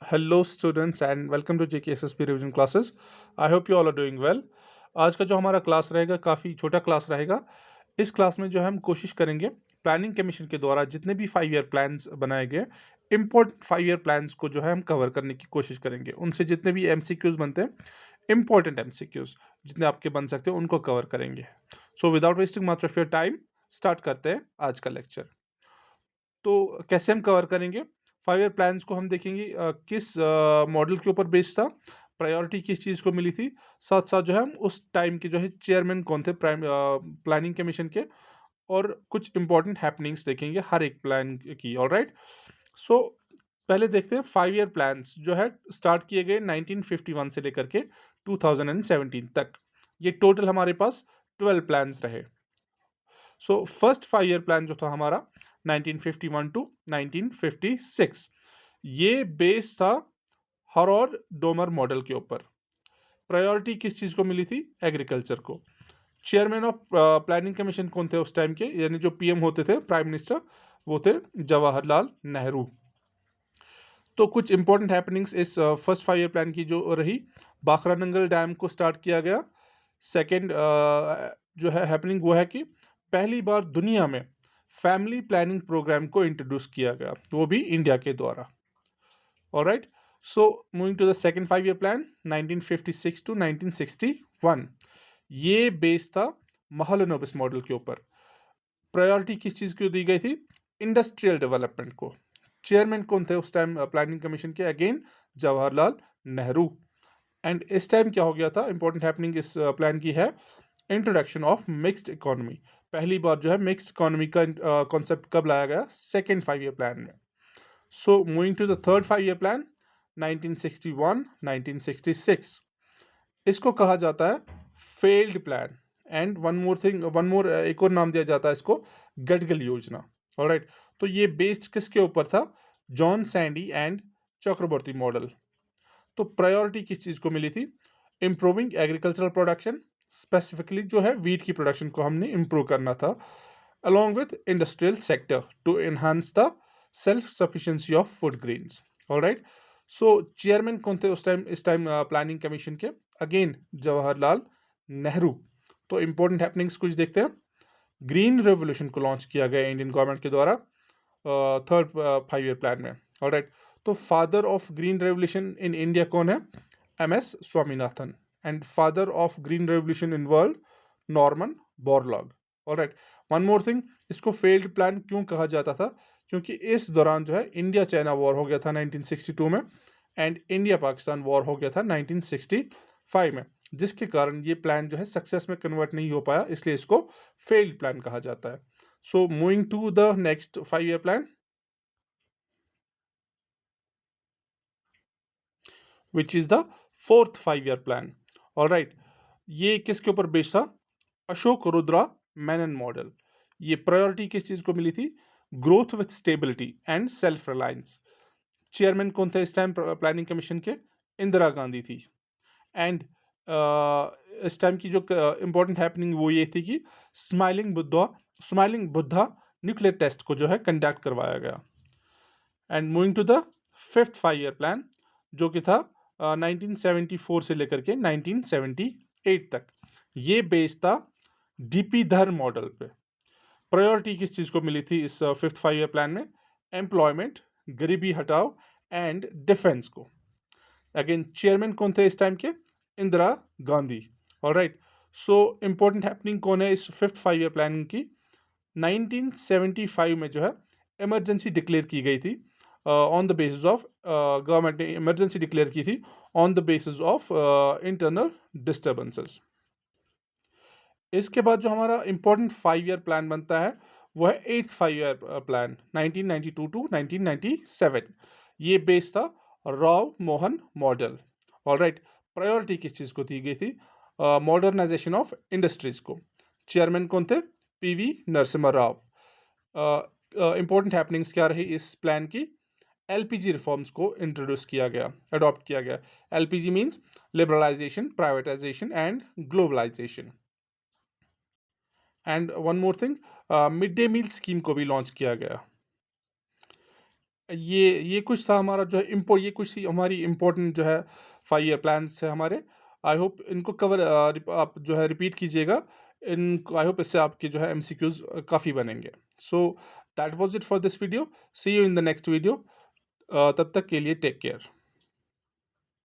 Hello students and welcome to JKSSP revision classes. I hope you all are doing well. आज का जो हमारा class रहेगा काफ़ी छोटा क्लास रहेगा। इस क्लास में जो है हम कोशिश करेंगे प्लानिंग कमीशन के द्वारा जितने भी 5 ईयर प्लान्स बनाए गए इम्पोर्टेंट 5 ईयर प्लान्स को जो है हम कवर करने की कोशिश करेंगे। उनसे जितने भी एमसीक्यूज बनते हैं, इम्पोर्टेंट एमसीक्यूज जितने आपके बन सकते हैं उनको कवर करेंगे। So without wasting much of your time start करते हैं आज का लेक्चर। तो कैसे हम कवर करेंगे 5 ईयर प्लान्स को? हम देखेंगे किस मॉडल के ऊपर बेस्ड था, प्रायोरिटी किस चीज़ को मिली थी, साथ साथ जो है हम उस टाइम के जो है चेयरमैन कौन थे प्लानिंग कमीशन के, और कुछ इंपॉर्टेंट हैपनिंग्स देखेंगे हर एक प्लान की। ऑलराइट, सो पहले देखते हैं 5 ईयर प्लान्स जो है स्टार्ट किए गए 1951 से लेकर के 2017 तक। ये टोटल हमारे पास 12 प्लान्स रहे। सो फर्स्ट 5 ईयर प्लान जो था हमारा 1951 टू 1956, ये बेस था हरौर डोमर मॉडल के ऊपर। प्रायोरिटी किस चीज़ को मिली थी? एग्रीकल्चर को। चेयरमैन ऑफ प्लानिंग कमीशन कौन थे उस टाइम के, यानी जो पीएम होते थे, प्राइम मिनिस्टर, वो थे जवाहरलाल नेहरू। तो कुछ इंपॉर्टेंट हैपनिंग्स इस फर्स्ट 5 ईयर प्लान की जो रही, बाखरा नंगल डैम को स्टार्ट किया गया। सेकेंड जो है हैपनिंग वो है कि पहली बार दुनिया में फैमिली प्लानिंग प्रोग्राम को इंट्रोड्यूस किया गया, वो भी इंडिया के द्वारा। Alright, so moving to the second 5 year plan 1956 to 1961, ये बेस था महलनोबिस मॉडल के ऊपर। प्रायोरिटी किस चीज़ को दी गई थी? इंडस्ट्रियल डेवलपमेंट को। चेयरमैन कौन थे उस टाइम प्लानिंग कमीशन के? अगेन जवाहरलाल नेहरू। एंड इस टाइम क्या हो गया था? इंपॉर्टेंट हैपनिंग इस प्लान की है इंट्रोडक्शन ऑफ मिक्स्ड इकोनॉमी। पहली बार जो है मिक्स्ड इकोनॉमी का कॉन्सेप्ट कब लाया गया? सेकेंड 5 ईयर प्लान में। So moving to the third 5 year plan 1961 1966, इसको कहा जाता है failed plan. And one more एक और नाम दिया जाता है इसको, गडगल योजना। ऑलराइट, तो ये बेस्ड किसके ऊपर था? John Sandy and Chakravarty model. तो प्रायोरिटी किस चीज़ को मिली थी? इम्प्रूविंग एग्रीकल्चरल प्रोडक्शन, स्पेसिफिकली जो है वीट की प्रोडक्शन को हमने इम्प्रूव करना था, along with industrial sector to enhance the self sufficiency of food grains. All right, so chairman कौन थे उस टाइम, इस टाइम प्लानिंग कमीशन के? अगेन जवाहरलाल नेहरू। तो इंपॉर्टेंट हैपनिंग्स कुछ देखते हैं। ग्रीन रेवोल्यूशन को लॉन्च किया गया इंडियन गवर्नमेंट के द्वारा थर्ड 5 ईयर प्लान में। ऑलराइट, तो father of green revolution in India कौन है? MS Swaminathan. And father of green revolution in world, Norman Borlaug. Alright, one more thing, इसको फेल्ड प्लान क्यों कहा जाता था? क्योंकि इस दौरान जो है इंडिया चाइना वॉर हो गया था 1962 में, एंड इंडिया पाकिस्तान वॉर हो गया था 1965 में, जिसके कारण ये प्लान जो है सक्सेस में कन्वर्ट नहीं हो पाया, इसलिए इसको फेल्ड प्लान कहा जाता है। So moving to the next 5 year plan which is the fourth 5 year plan. Alright, ये किसके ऊपर बेस्ड था? अशोक रुद्रा मेनन मॉडल। ये प्रायोरिटी किस चीज को मिली थी? Growth with stability and self reliance. Chairman कौन थे इस टाइम प्लानिंग कमीशन के? इंदिरा गांधी थी। एंड इस टाइम की जो इंपॉर्टेंट हैपनिंग वो ये थी कि स्माइलिंग बुद्धा न्यूक्लियर टेस्ट को जो है कंडक्ट करवाया गया। And moving to the fifth 5 year plan, जो कि था 1974 से लेकर के 1978 तक। ये बेस्ड था डीपी धर मॉडल पे। प्रायोरिटी किस चीज़ को मिली थी इस फिफ्थ 5 ईयर प्लान में? एम्प्लॉयमेंट, गरीबी हटाओ एंड डिफेंस को। अगेन चेयरमैन कौन थे इस टाइम के? Indira Gandhi. Alright, so important happening कौन है इस फिफ्थ 5 ईयर प्लान की? 1975 में जो है इमरजेंसी डिक्लेयर की गई थी on the basis of, government ने इमरजेंसी डिक्लेयर की थी on the basis of internal disturbances. इसके बाद जो हमारा इंपॉर्टेंट 5 ईयर प्लान बनता है वो है एट्थ 5 ईयर प्लान 1992 टू 1997। ये बेस था Rao Mohan model. Alright, priority किस चीज़ को दी गई थी? मॉडर्नाइजेशन ऑफ इंडस्ट्रीज को। चेयरमैन कौन थे? PV Narasimha Rao. Important happenings क्या रही इस प्लान की? एलपीजी रिफॉर्म्स को इंट्रोड्यूस किया गया, अडॉप्ट किया गया। LPG means liberalisation, privatisation and globalisation. And one more thing, mid day meal scheme को भी लॉन्च किया गया। ये कुछ था हमारा जो है ये कुछ थी हमारी इम्पोर्टेंट जो है 5 ईयर प्लान्स है हमारे। आई होप इनको आप जो है रिपीट कीजिएगा। आई होप इससे आपके जो है एमसीक्यूज़ काफ़ी बनेंगे। So that was it for this video. See you in the next video. तब तक के लिए टेक केयर।